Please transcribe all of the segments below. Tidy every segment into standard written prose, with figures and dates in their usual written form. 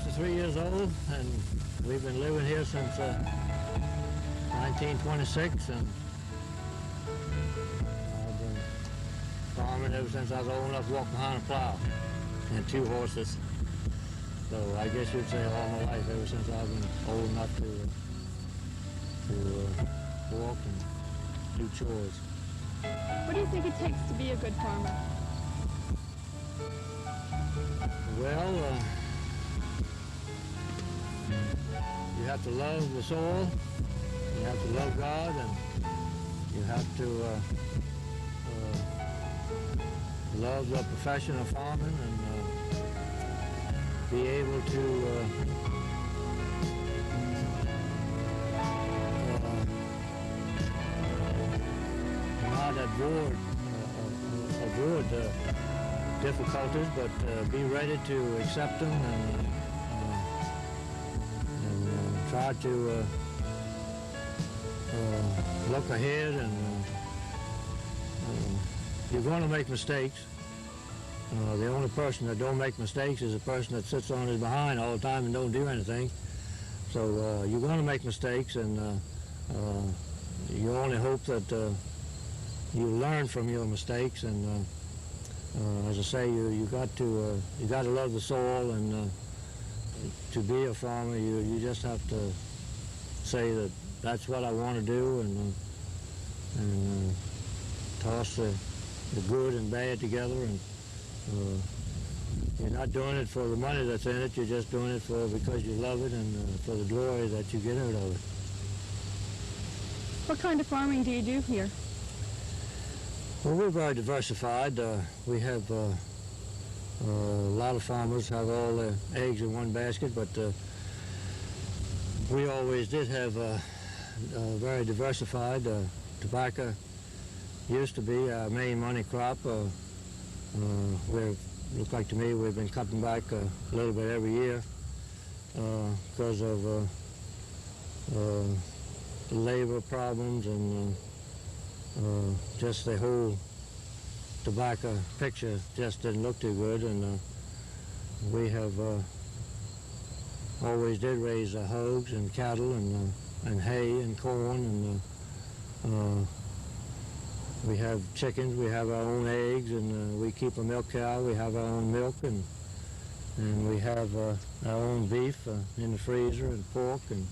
63 years old, and we've been living here since 1926, and I've been farming ever since I was old enough to walk behind a plow and 2 horses. So I guess you'd say all my life, ever since I've been old enough to walk and do chores. What do you think it takes to be a good farmer? Well, you have to love the soil, you have to love God, and you have to love the profession of farming, and be able to not avoid difficulties, but be ready to accept them, and try to look ahead. And you're going to make mistakes. The only person that don't make mistakes is a person that sits on his behind all the time and don't do anything. So you're going to make mistakes, and you only hope that you learn from your mistakes. And as I say, you got to love the soil, and to be a farmer, you just have to say that that's what I want to do, and toss the good and bad together. And you're not doing it for the money that's in it. You're just doing it because you love it, and for the glory that you get out of it. What kind of farming do you do here? Well, we're very diversified. We have a lot of farmers have all their eggs in one basket, but we always did have very diversified. Tobacco used to be our main money crop. Looks like to me we've been cutting back a little bit every year because of labor problems, and just the whole tobacco picture just didn't look too good. And we have always did raise hogs and cattle, and hay and corn, and we have chickens, we have our own eggs, and we keep a milk cow, we have our own milk, and we have our own beef in the freezer, and pork, and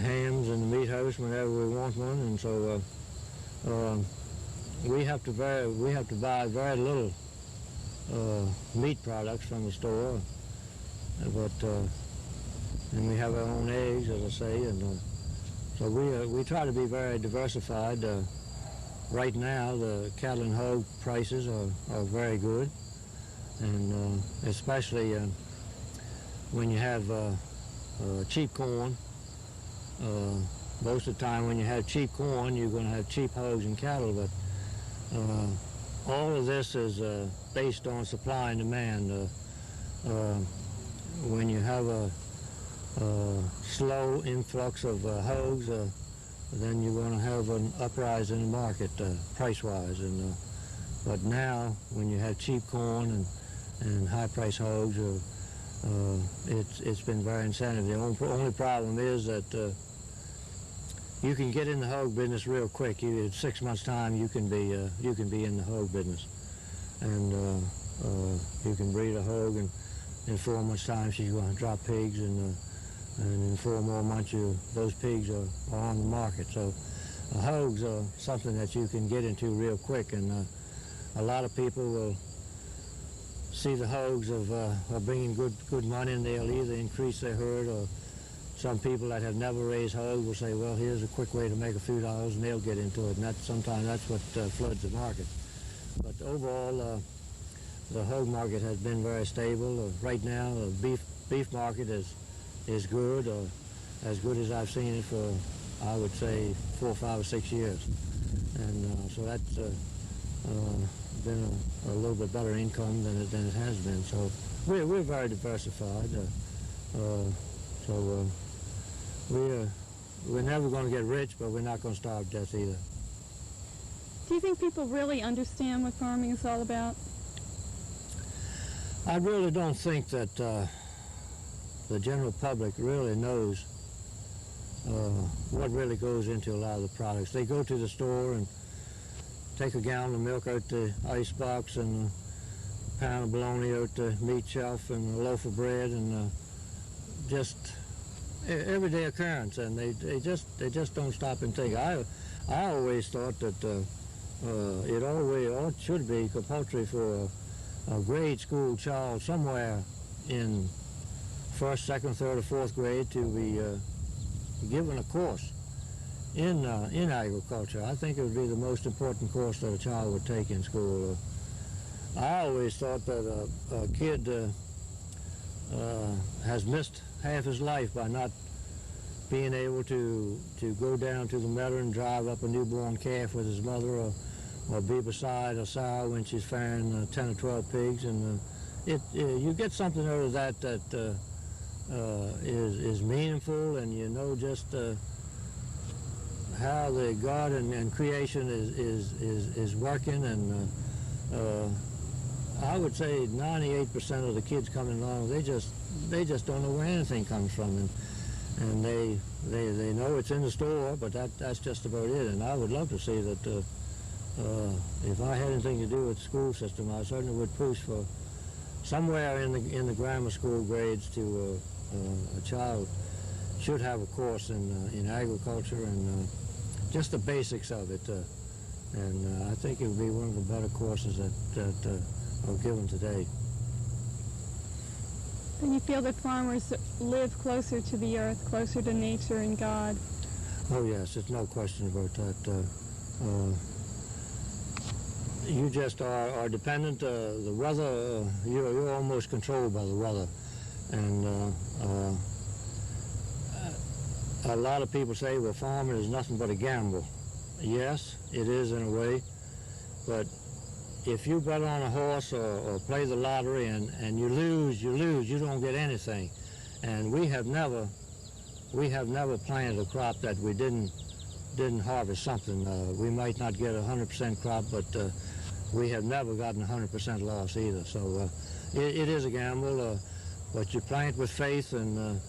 hams in the meat house whenever we want one. And so we have to buy very little meat products from the store, but and we have our own eggs, as I say, and so we try to be very diversified. Right now, the cattle and hog prices are very good, and especially when you have cheap corn. Most of the time when you have cheap corn, you're going to have cheap hogs and cattle, but all of this is based on supply and demand. When you have a slow influx of hogs, then you're going to have an uprise in the market price-wise. And but now, when you have cheap corn and high-price hogs, it's been very incentive. The only problem is that you can get in the hog business real quick. In 6 months' time, you can be in the hog business, and you can breed a hog, and in 4 months' time, she's going to drop pigs, and in 4 more months, those pigs are on the market. So hogs are something that you can get into real quick, and a lot of people will see the hogs are bringing good money, and they'll either increase their herd, or some people that have never raised hogs will say, well, here's a quick way to make a few dollars, and they'll get into it, and sometimes that's what floods the market. But overall, the hog market has been very stable. Right now, the beef market is good, as good as I've seen it for, I would say, 4, 5, or 6 years. And so that's been a little bit better income than it has been. So we're very diversified. We're never going to get rich, but we're not going to starve to death either. Do you think people really understand what farming is all about? I really don't think that the general public really knows what really goes into a lot of the products. They go to the store and take a gallon of milk out the ice box and a pound of bologna out the meat shelf and a loaf of bread and just everyday occurrence, and they just don't stop and think. I always thought that it should be compulsory for a grade school child somewhere in first, second, third, or fourth grade to be given a course in agriculture. I think it would be the most important course that a child would take in school. I always thought that a kid has missed half his life by not being able to go down to the meadow and drive up a newborn calf with his mother, or be beside a sow when she's farrowing 10 or 12 pigs, and you get something out of that is meaningful, and you know just how the God and creation is working, and I would say 98% of the kids coming along, they just don't know where anything comes from, and they know it's in the store, but that's just about it. And I would love to see that if I had anything to do with the school system, I certainly would push for somewhere in the grammar school grades to a child should have a course in agriculture and just the basics of it. And I think it would be one of the better courses that are given today. And you feel that farmers live closer to the earth, closer to nature and God? Oh yes, there's no question about that. You just are dependent. The weather, you're almost controlled by the weather, and a lot of people say, well, farming is nothing but a gamble. Yes, it is in a way, but if you bet on a horse or play the lottery and you lose, you don't get anything. And we have never planted a crop that we didn't harvest something. We might not get a 100% crop, but we have never gotten 100% loss either. So it is a gamble, but you plant with faith, and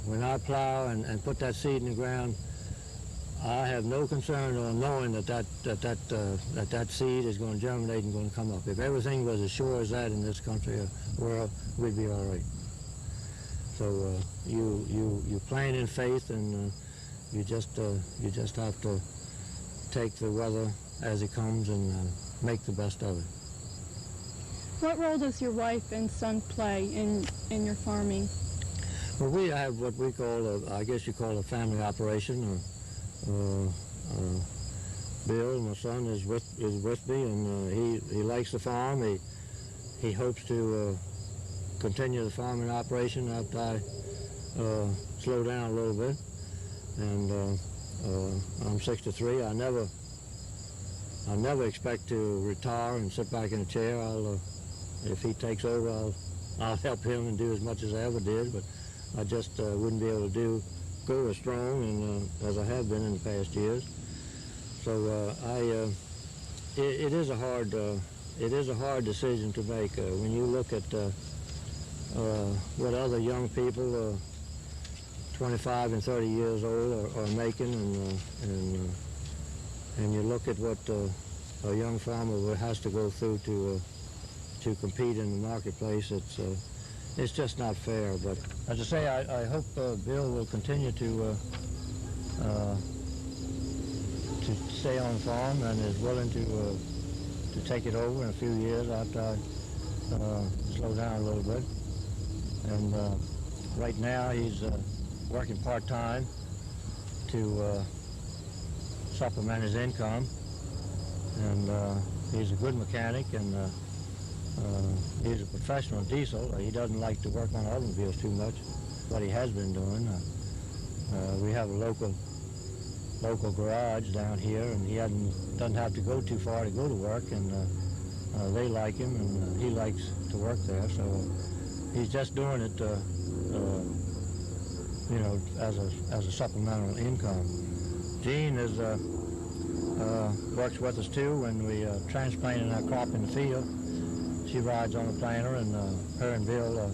when I plow and put that seed in the ground, I have no concern on knowing that seed is going to germinate and going to come up. If everything was as sure as that in this country or world, we'd be all right. So you plant in faith, and you just have to take the weather as it comes and make the best of it. What role does your wife and son play in your farming? Well, we have what we call, I guess you call a family operation. Bill, my son, is with me, and he likes the farm. He hopes to continue the farming operation after I slow down a little bit. And I'm 63. I never expect to retire and sit back in a chair. If he takes over, I'll help him and do as much as I ever did. But I just wouldn't be able to go as strong and as I have been in the past years. So it is a hard decision to make when you look at what other young people 25 and 30 years old are making, and you look at what a young farmer has to go through to compete in the marketplace. It's just not fair. But as I say, I hope Bill will continue to stay on the farm and is willing to take it over in a few years after I slow down a little bit. And right now he's working part-time to supplement his income, and he's a good mechanic, and he's a professional diesel. He doesn't like to work on automobiles too much, what he has been doing. We have a local garage down here, and he doesn't have to go too far to go to work, and they like him, and he likes to work there. So he's just doing it, as a supplemental income. Jean works with us too when we transplanting our crop in the field. She rides on the planter, and her and Bill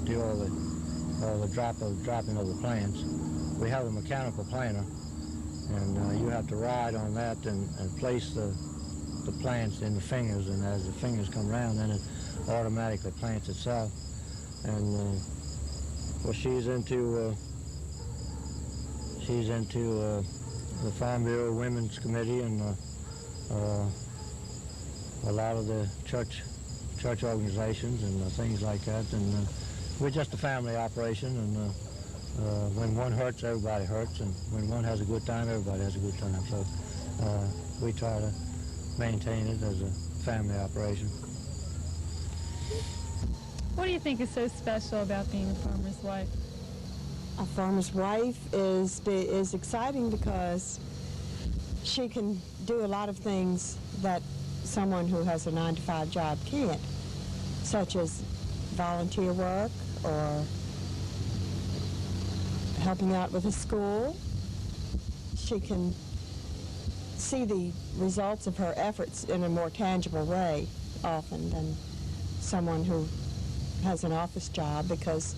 do all the dropping of the plants. We have a mechanical planter, and you have to ride on that and place the plants in the fingers, and as the fingers come around, then it automatically plants itself. And well, she's into the Farm Bureau Women's Committee and a lot of the church organizations and things like that. And we're just a family operation, and when one hurts, everybody hurts, and when one has a good time, everybody has a good time. So we try to maintain it as a family operation. What do you think is so special about being a farmer's wife? A farmer's wife is exciting because she can do a lot of things that someone who has a 9-to-5 job can't, such as volunteer work or helping out with a school. She can see the results of her efforts in a more tangible way often than someone who has an office job, because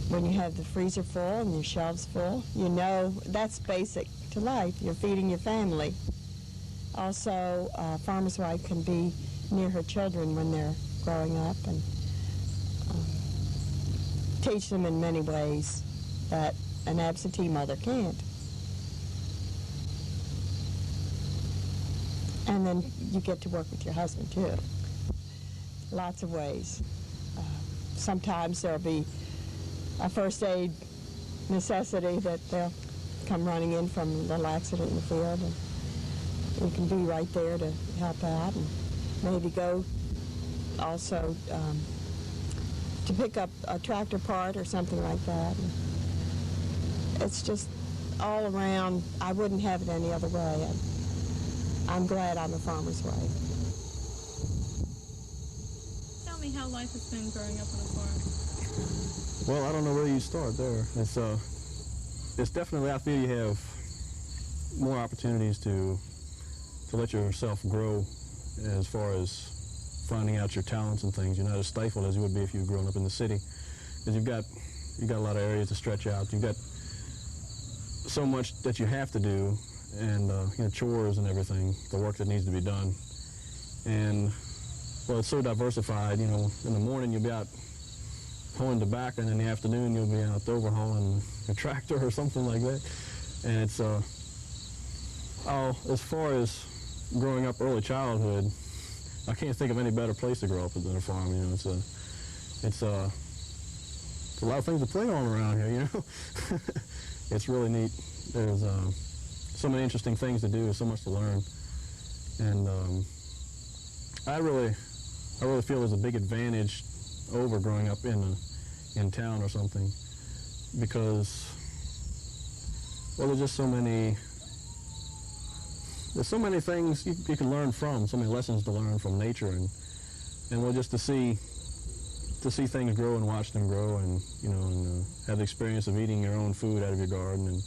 when you have the freezer full and your shelves full, you know that's basic to life. You're feeding your family. Also, a farmer's wife can be near her children when they're growing up and teach them in many ways that an absentee mother can't. And then you get to work with your husband too. Lots of ways. Sometimes there'll be a first aid necessity that they'll come running in from a little accident in the field, and we can be right there to help out, and maybe go also to pick up a tractor part or something like that. And it's just all around. I wouldn't have it any other way. I'm glad I'm a farmer's wife. Tell me how life has been growing up on a farm. Well, I don't know where you start there. It's definitely, I feel you have more opportunities to let yourself grow as far as finding out your talents and things. You're not as stifled as you would be if you were growing up in the city, because you've got a lot of areas to stretch out. You've got so much that you have to do, and chores and everything, the work that needs to be done. And well, it's so diversified. In the morning you'll be out pulling tobacco, and in the afternoon you'll be out overhauling a tractor or something like that. And it's as far as growing up early childhood, I can't think of any better place to grow up than a farm. It's a lot of things to play on around here. It's really neat. There's so many interesting things to do, so much to learn, and I really feel there's a big advantage over growing up in town or something, because there's just so many things you can learn from, so many lessons to learn from nature, and just to see things grow and watch them grow, and have the experience of eating your own food out of your garden, and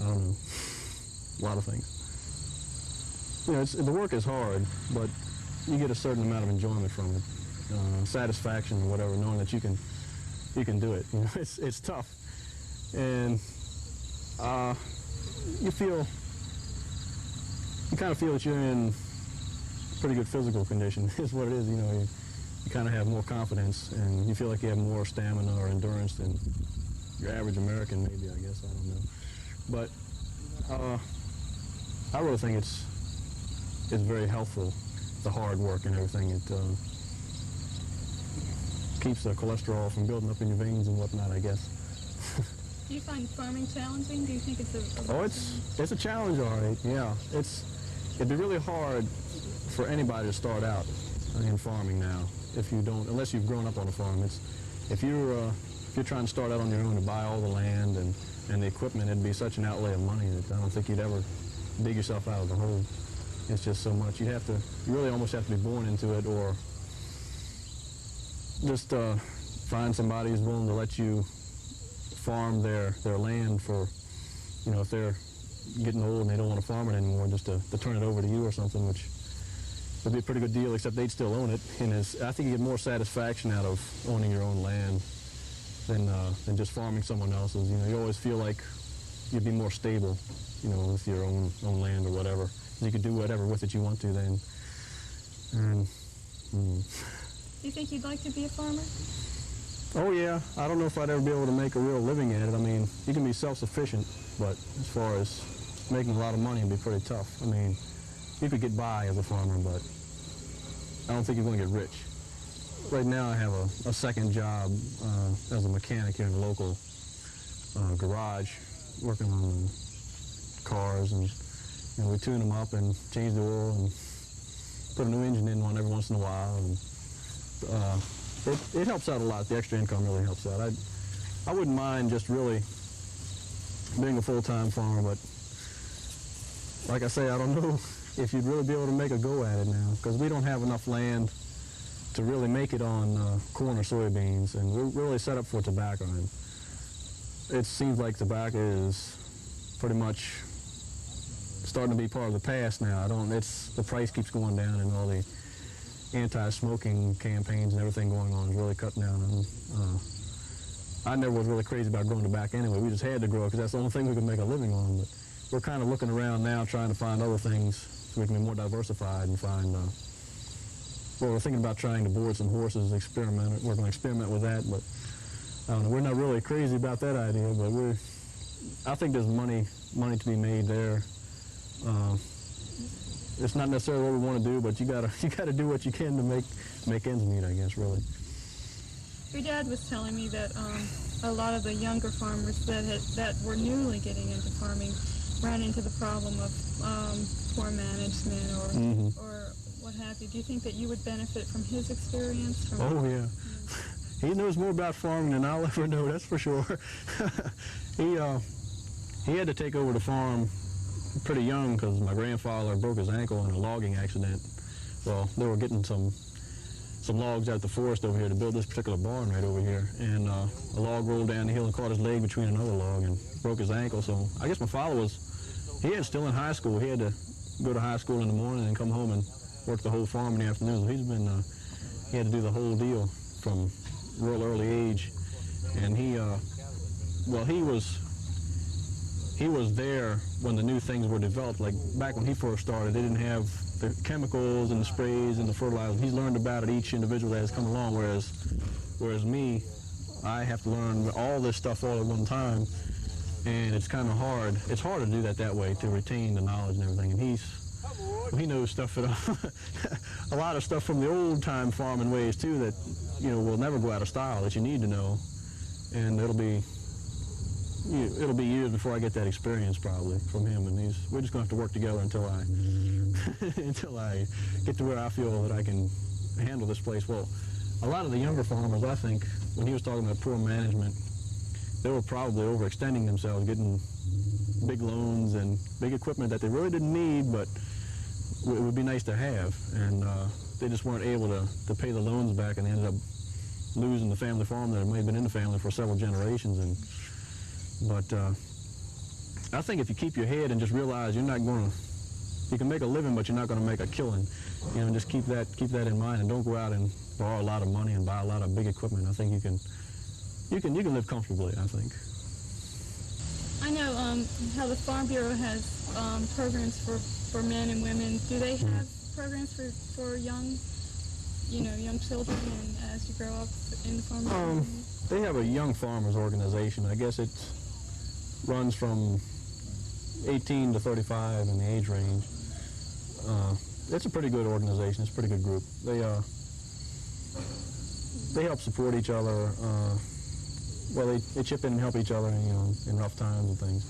I don't know, a lot of things. The work is hard, but you get a certain amount of enjoyment from it, satisfaction or whatever, knowing that you can do it. It's tough, and you kind of feel that you're in pretty good physical condition. Is what it is. You kind of have more confidence, and you feel like you have more stamina or endurance than your average American, maybe, I guess. I don't know. But I really think it's very helpful, the hard work and everything. It keeps the cholesterol from building up in your veins and whatnot, I guess. Do you find farming challenging? Do you think it's a it's a challenge, all right. Yeah, it'd be really hard for anybody to start out in farming now unless you've grown up on a farm. If you're trying to start out on your own to buy all the land and the equipment, it'd be such an outlay of money that I don't think you'd ever dig yourself out of the hole. It's just so much. You really almost have to be born into it, or just find somebody who's willing to let you farm their land for, if they're getting old and they don't want to farm it anymore, just to turn it over to you or something, which it'd be a pretty good deal, except they'd still own it. And I think you get more satisfaction out of owning your own land than just farming someone else's. You know, you always feel like you'd be more stable, you know, with your own land or whatever. You could do whatever with it you want to then. And, Do you think you'd like to be a farmer? oh yeah, I don't know if I'd ever be able to make a real living at it. I mean, you can be self-sufficient, but as far as making a lot of money, it'd be pretty tough. I mean, you could get by as a farmer, but I don't think you're going to get rich. Right now I have a second job as a mechanic here in the local garage, working on cars, and you know, we tune them up and change the oil and put a new engine in one every once in a while. And it helps out a lot. The extra income really helps out. I wouldn't mind just really being a full-time farmer, but like I say, I don't know if you'd really be able to make a go at it now, because we don't have enough land to really make it on corn or soybeans, and we're really set up for tobacco. And it seems like tobacco is pretty much starting to be part of the past now. The price keeps going down, and all the anti-smoking campaigns and everything going on is really cutting down on. I never was really crazy about growing tobacco anyway. We just had to grow it because that's the only thing we could make a living on. But we're kind of looking around now, trying to find other things so we can be more diversified and find. Well, we're thinking about trying to board some horses, experiment. We're going to experiment with that, but I don't know. We're not really crazy about that idea, but I think there's money to be made there. It's not necessarily what we want to do, but you gotta do what you can to make ends meet, I guess, really. Your dad was telling me that a lot of the younger farmers that were newly getting into farming ran into the problem of poor management or what have you. Do you think that you would benefit from his experience? Oh yeah. He knows more about farming than I'll ever know, that's for sure. He had to take over the farm pretty young because my grandfather broke his ankle in a logging accident. Well, they were getting some logs out of the forest over here to build this particular barn right over here, and a log rolled down the hill and caught his leg between another log and broke his ankle. So I guess my father he was still in high school. He had to go to high school in the morning and come home and work the whole farm in the afternoon. So he had to do the whole deal from real early age, and he was there when the new things were developed. Like back when he first started, they didn't have the chemicals and the sprays and the fertilizers. He's learned about it, each individual that has come along, whereas me, I have to learn all this stuff all at one time, and it's kind of hard. It's hard to do that way, to retain the knowledge and everything. And he knows stuff a lot of stuff from the old time farming ways too that, you know, will never go out of style, that you need to know, and it'll be years before I get that experience probably from him, and we're just going to have to work together until I get to where I feel that I can handle this place. Well, a lot of the younger farmers, I think, when he was talking about poor management, they were probably overextending themselves, getting big loans and big equipment that they really didn't need, but it would be nice to have, and they just weren't able to pay the loans back, and they ended up losing the family farm that may have been in the family for several generations. But I think if you keep your head and just realize you can make a living, but you're not going to make a killing. You know, just keep that in mind, and don't go out and borrow a lot of money and buy a lot of big equipment. I think you can live comfortably, I think. I know how the Farm Bureau has programs for men and women. Do they have programs for young children, and as you grow up in the farm bureau? They have a young farmers organization. I guess it runs from 18 to 35 in the age range. It's a pretty good organization. It's a pretty good group. They help support each other. They chip in and help each other, in rough times and things.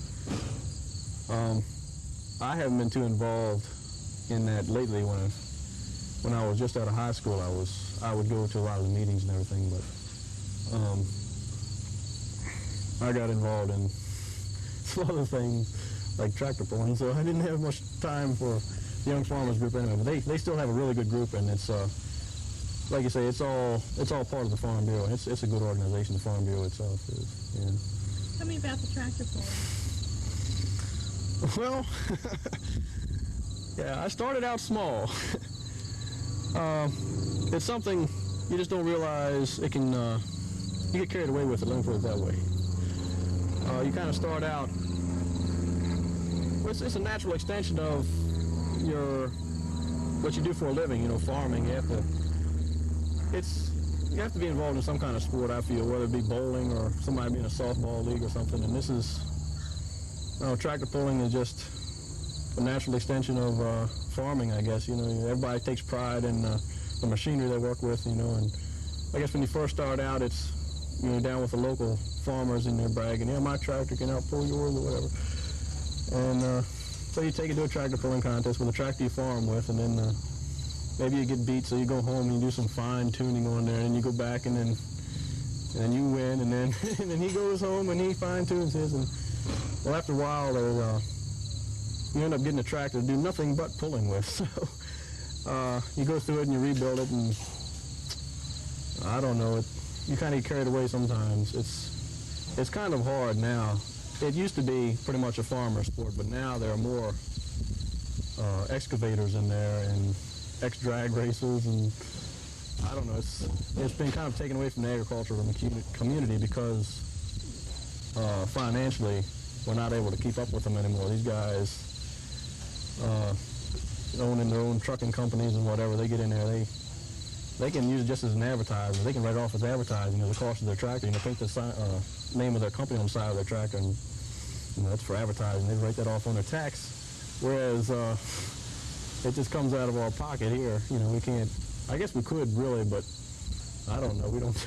I haven't been too involved in that lately. When I was just out of high school, I would go to a lot of the meetings and everything, but I got involved in some other things like tractor pulling, so I didn't have much time for the Young Farmers Group anyway. But they still have a really good group, and it's like you say, it's all part of the Farm Bureau. It's a good organization. The Farm Bureau itself is. Yeah. Tell me about the tractor pulling. Well, yeah, I started out small. It's something you just don't realize it can, you get carried away with it, let me put it that way. You kind of start out, it's a natural extension of what you do for a living, farming. You have to be involved in some kind of sport, I feel, whether it be bowling or somebody being a softball league or something. And this is, tractor pulling is just a natural extension of farming, I guess. Everybody takes pride in the machinery they work with, and I guess when you first start out, it's, down with the local farmers and they're bragging, yeah, my tractor can outpull yours or whatever. And so you take it to a tractor pulling contest with a tractor you farm with, and then maybe you get beat, so you go home and you do some fine tuning on there, and you go back and then you win, and then and then he goes home and he fine tunes his, and well, after a while you end up getting a tractor to do nothing but pulling with. So you go through it and you rebuild it, and I don't know, you kind of get carried away sometimes. It's kind of hard now. It used to be pretty much a farmer sport, but now there are more excavators in there and drag racers, and I don't know, it's been kind of taken away from the agricultural community because financially we're not able to keep up with them anymore. These guys owning their own trucking companies and whatever, they get in there, they can use it just as an advertiser. They can write it off as advertising as the cost of their tractor. Paint the name of their company on the side of their tractor, and that's for advertising. They write that off on their tax, whereas it just comes out of our pocket here. We can't. I guess we could really, but I don't know. We don't.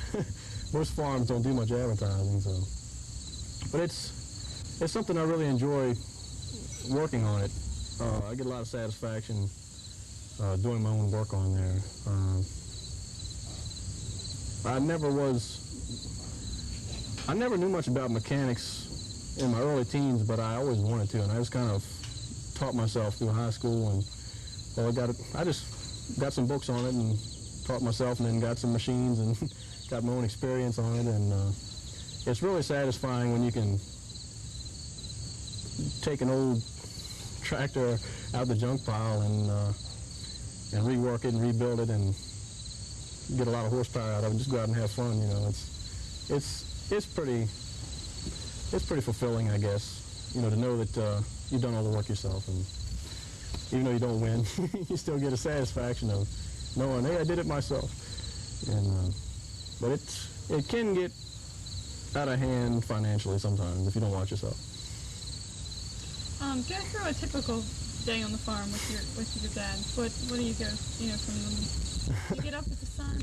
Most farms don't do much advertising, so. But it's something I really enjoy working on it. I get a lot of satisfaction doing my own work on there. I never knew much about mechanics in my early teens, but I always wanted to, and I just kind of taught myself through high school, and I just got some books on it and taught myself, and then got some machines and got my own experience on it, and it's really satisfying when you can take an old tractor out of the junk pile and rework it and rebuild it and get a lot of horsepower out of it. Just go out and have fun. It's pretty fulfilling, I guess. To know that you've done all the work yourself, and even though you don't win, you still get a satisfaction of knowing, hey, I did it myself. And but it can get out of hand financially sometimes if you don't watch yourself. Go through a typical day on the farm with your dad. What do you go, from you get up with the sun?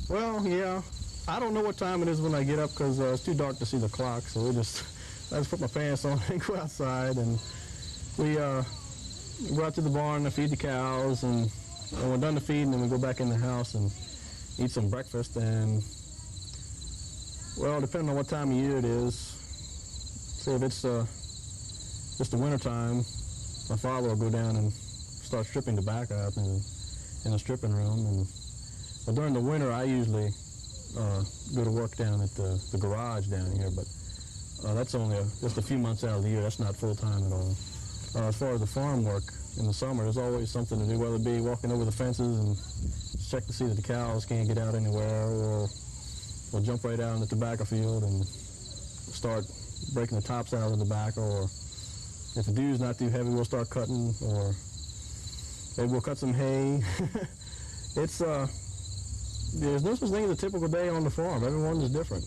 Well, yeah. I don't know what time it is when I get up because it's too dark to see the clock, so I just put my pants on and go outside, and we go out to the barn to feed the cows, and when we're done the feeding, then we go back in the house and eat some breakfast. And well, depending on what time of year it is, say if it's just the winter time, my father will go down and start stripping tobacco out in the stripping room. But during the winter, I usually go to work down at the garage down here, but that's only just a few months out of the year. That's not full-time at all. As far as the farm work in the summer, there's always something to do, whether it be walking over the fences and check to see that the cows can't get out anywhere, or we'll jump right out in the tobacco field and start breaking the tops out of the tobacco, or if the dew's not too heavy, we'll start cutting, or maybe we'll cut some hay. It's there's no such thing as a typical day on the farm. Everyone is different.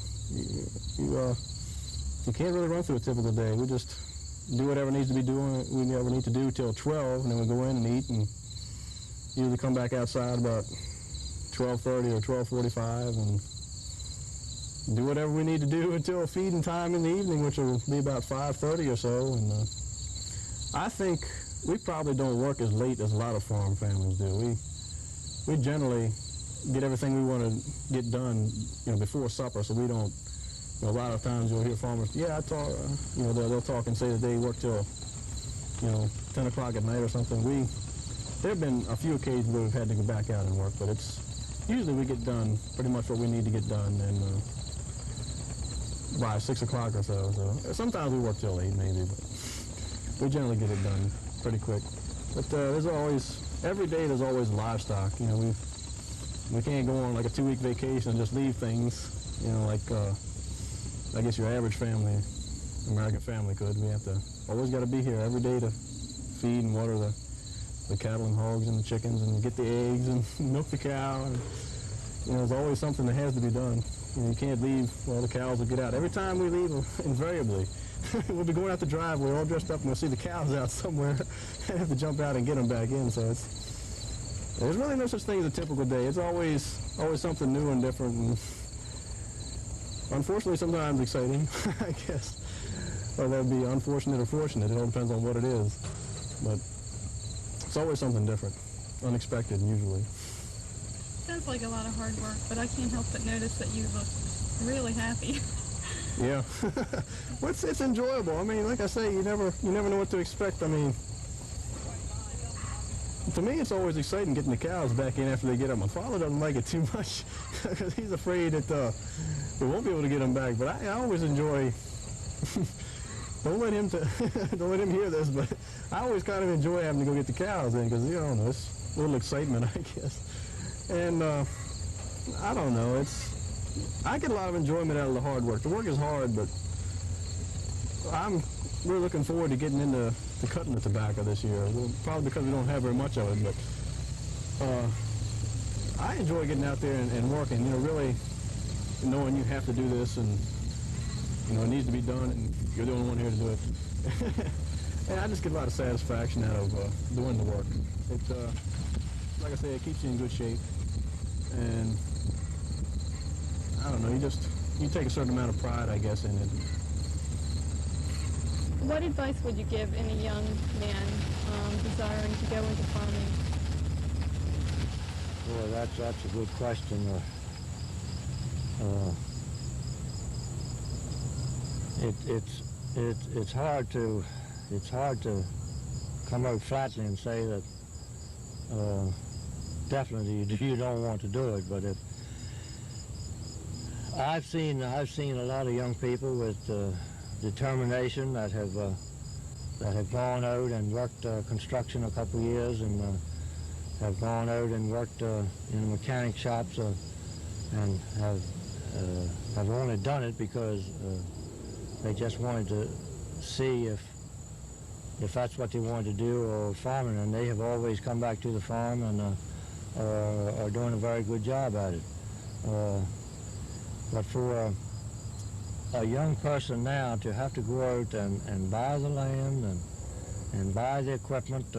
You can't really run through a typical day. We just do whatever needs to be doing. We never need to do till 12, and then we go in and eat, and usually come back outside about 12:30 or 12:45, and do whatever we need to do until feeding time in the evening, which will be about 5:30 or so. And I think we probably don't work as late as a lot of farm families do. We generally get everything we want to get done, before supper, so we don't. A lot of times you'll hear farmers, I talk, they'll talk and say that they work till, 10 o'clock at night or something. There have been a few occasions where we've had to go back out and work, but usually we get done pretty much what we need to get done, and by 6 o'clock or so. So sometimes we work till 8 maybe, but we generally get it done pretty quick. But there's always every day there's always livestock. You know, we can't go on like a 2-week vacation and just leave things, you know, like I guess your average family, American family could. We have to always got to be here every day to feed and water the cattle and hogs and the chickens and get the eggs and milk the cow. And, you know, there's always something that has to be done. You know, you can't leave, well, the cows will get out. Every time we leave, invariably, we'll be going out the driveway all dressed up and we'll see the cows out somewhere and have to jump out and get them back in. So there's really no such thing as a typical day. It's always something new and different, and unfortunately sometimes exciting, I guess. Or that would be unfortunate or fortunate. It all depends on what it is. But it's always something different, unexpected usually. Sounds like a lot of hard work, but I can't help but notice that you look really happy. Yeah, well, it's enjoyable. I mean, like I say, you never know what to expect. I mean, to me, it's always exciting getting the cows back in after they get up. My father doesn't like it too much because he's afraid that we won't be able to get them back. But I always enjoy. Don't let him hear this, but I always kind of enjoy having to go get the cows in because, you know, it's a little excitement, I guess. And I don't know, I get a lot of enjoyment out of the hard work. The work is hard, but I'm really looking forward to getting into cutting the tobacco this year. Well, probably because we don't have very much of it, but I enjoy getting out there and working, you know, really knowing you have to do this and, you know, it needs to be done and you're the only one here to do it. And I just get a lot of satisfaction out of doing the work. It, like I say, it keeps you in good shape. And I don't know, you take a certain amount of pride, I guess, in it. What advice would you give any young man desiring to go into farming? Well, that's a good question. It's hard to come out flatly and say that definitely you don't want to do it. But if I've seen a lot of young people with determination that have gone out and worked construction a couple of years and have gone out and worked in mechanic shops and have only done it because they just wanted to see if that's what they wanted to do, or farming, and they have always come back to the farm and are doing a very good job at it. But for a young person now to have to go out and buy the land and buy the equipment,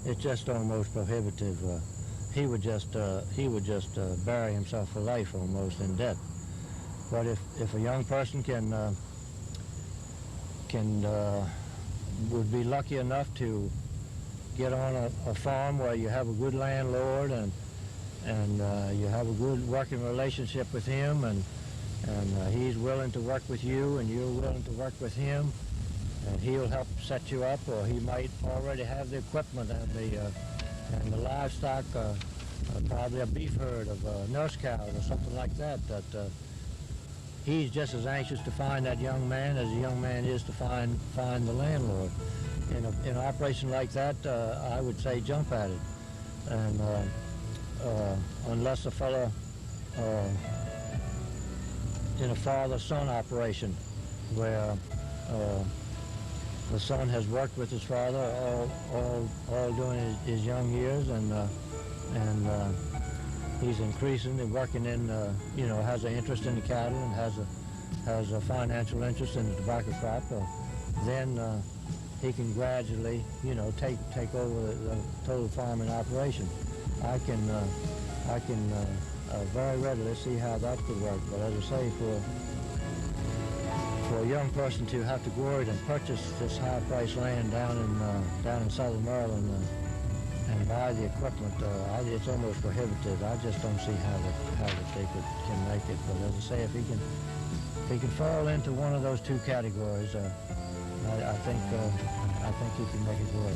it's just almost prohibitive. He would just bury himself for life almost in debt. But if a young person would be lucky enough to get on a farm where you have a good landlord and you have a good working relationship with him, and he's willing to work with you and you're willing to work with him, and he'll help set you up, or he might already have the equipment and the livestock, probably a beef herd of nurse cows or something like that, he's just as anxious to find that young man as the young man is to find the landlord. In an operation like that, I would say jump at it. And unless a fellow in a father-son operation where the son has worked with his father all during his young years, and he's increasingly working in, has an interest in the cattle and has a financial interest in the tobacco crop, then he can gradually, take over the total farming operation. I can very readily see how that could work. But as I say, for a young person to have to go out and purchase this high-priced land down in southern Maryland and buy the equipment, it's almost prohibitive. I just don't see how they can make it. But as I say, if he can fall into one of those two categories, I think he can make it work.